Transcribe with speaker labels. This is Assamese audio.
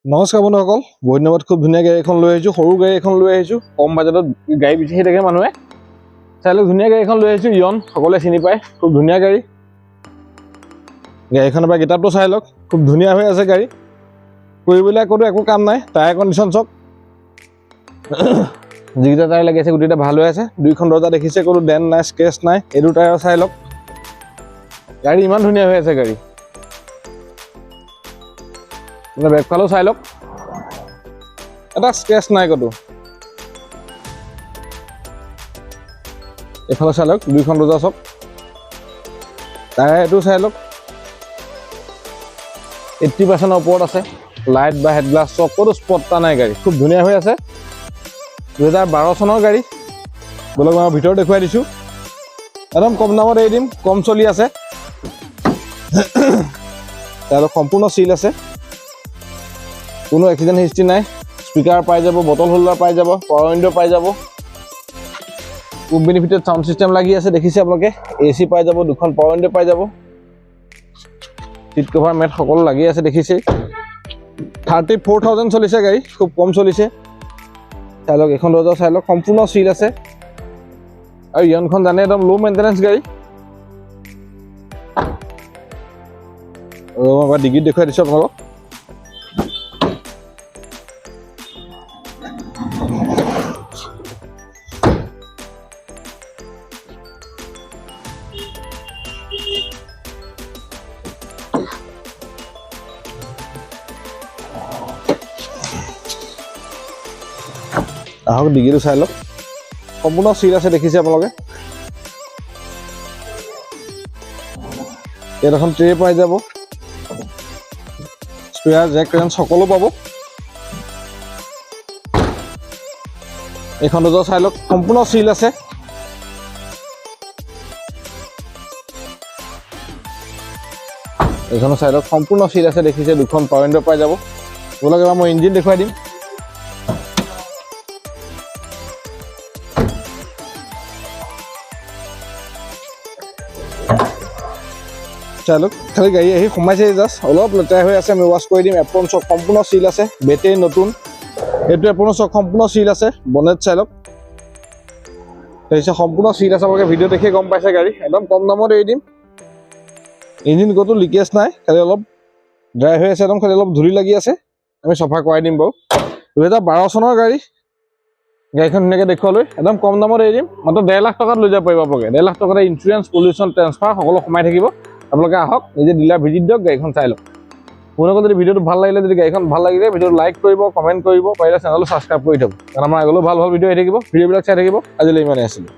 Speaker 1: নমস্কাৰ বন্ধুসকল, বৈদ্যনাথত খুব ধুনীয়া গাড়ী এখন লৈ আহিছোঁ। সৰু গাড়ী এখন লৈ আহিছোঁ। কম বাজেটত গাড়ী বিচাৰি থাকে মানুহে। চাই লওক, ধুনীয়া গাড়ী এখন লৈ আহিছোঁ। ইয়ন সকলোৱে চিনি পায়, খুব ধুনীয়া গাড়ী। গাড়ীখনৰ পৰা গেটআপটো চাই লওক, খুব ধুনীয়া হৈ আছে গাড়ী। কৰিবলৈ ক'তো একো কাম নাই। টায়াৰ কণ্ডিশ্যন চাওক, যিকেইটা টায়াৰ লাগি আছে গোটেইটা ভাল হৈ আছে। দুইখন দৰ্জা দেখিছে, ক'তো ডেণ্ট নাই, স্ক্ৰেচ নাই। এইটো টায়াৰ চাই লওক, গাড়ী ইমান ধুনীয়া হৈ আছে গাড়ী। বেকফালেও চাই লওক, এটা স্ক্ৰেচ নাই ক'তো। এইফালে চাই লওক, দুইখন দৰ্জা চাওক। টায়াৰ এইটো চাই লওক, 80% ওপৰত আছে। লাইট বা হেডগ্লাছ চব ক'তো স্পট এটা নাই। গাড়ী খুব ধুনীয়া হৈ আছে। 2012 চনৰ গাড়ী। বলক মই ভিতৰত দেখুৱাই দিছোঁ। একদম কম দামত এৰি দিম, কম চলি আছে। তেওঁলোক সম্পূৰ্ণ চিল আছে, কোনো এক্সিডেণ্ট হিষ্ট্ৰী নাই। স্পীকাৰ পাই যাব, বটল হোল্ডাৰ পাই যাব, পাৱাৰ উইণ্ডো পাই যাব। খুব বেনিফিটেড চাউণ্ড চিষ্টেম লাগি আছে, দেখিছে আপোনালোকে। AC পাই যাব, দুখন পাৱাৰ উইণ্ডো পাই যাব। চিট কভাৰ মেট সকলো লাগি আছে, দেখিছে। 34,000 চলিছে গাড়ী, খুব কম চলিছে। চাই লওক, এখন দৰ্জা চাই লওক, সম্পূৰ্ণ চিল আছে। আৰু ইয়নখন জানে একদম ল' মেইনটেনেঞ্চ গাড়ী। মই ডিগ্ৰীত দেখুৱাই দিছোঁ আপোনালোকক। আহক, ডিগ্ৰীটো চাই লওক, সম্পূৰ্ণ চিল আছে, দেখিছে আপোনালোকে। ইয়াত এখন ট্ৰে পাই যাব, স্পেয়াৰ জেক ৰেঞ্চ সকলো পাব। এইখন দৰ্জা চাই লওক, সম্পূৰ্ণ চিল আছে। এইখনো চাই লওক, সম্পূৰ্ণ চিল আছে, দেখিছে। দুখন পাৱাৰ উইণ্ডো পাই যাব। আপোনালোকে এবাৰ মই ইঞ্জিন দেখুৱাই দিম। চাই লওক, খালি গাড়ী আহি সোমাইছে, জাষ্ট অলপ লেতেৰা হৈ আছে, আমি ৱাছ কৰি দিম। এপ্ৰন চক সম্পূৰ্ণ চিল আছে, বেটেৰী নতুন। এইটো এপ্ৰন চক সম্পূৰ্ণ চিল আছে। বনেট চাই লওক, তাৰপিছত সম্পূৰ্ণ চিল আছে। আপোনালোকে ভিডিঅ' দেখিয়ে গম পাইছে। গাড়ী একদম কম দামত এৰি দিম। ইঞ্জিন ক'তো লিকেজ নাই, খালি অলপ ড্ৰাই হৈ আছে, একদম খালি অলপ ধূলি লাগি আছে, আমি চফা কৰাই দিম বাৰু। 2012 চনৰ গাড়ী। গাড়ীখন ধুনীয়াকৈ দেখুৱালৈ একদম কম দামত এৰি দিম। মাত্ৰ 1.5 লাখ টকাত লৈ যাব পাৰিব আপোনালোকে। 1.5 লাখ টকাতে ইঞ্চুৰেঞ্চ, পলিউশ্যন, ট্ৰেন্সফাৰ সকলো সোমাই থাকিব। আপোনালোকে আহক, নিজে ডিলাৰ ভিজিট দিয়ক, গাড়ীখন চাই লওক। আপোনালোকৰ যদি ভিডিঅ'টো ভাল লাগিলে, যদি গাড়ীখন ভাল লাগিলে, ভিডিঅ'টো লাইক কৰিব, কমেণ্ট কৰিব, পাৰিলে চেনেলটো ছাবস্ক্ৰাইব কৰি থ'ব। কাৰণ আমাৰ আগলৈও ভাল ভাল ভিডিঅ' আহি থাকিব। ভিডিঅ'বিলাক চাই থাকিব। আজিলৈ ইমানেই আছিলোঁ।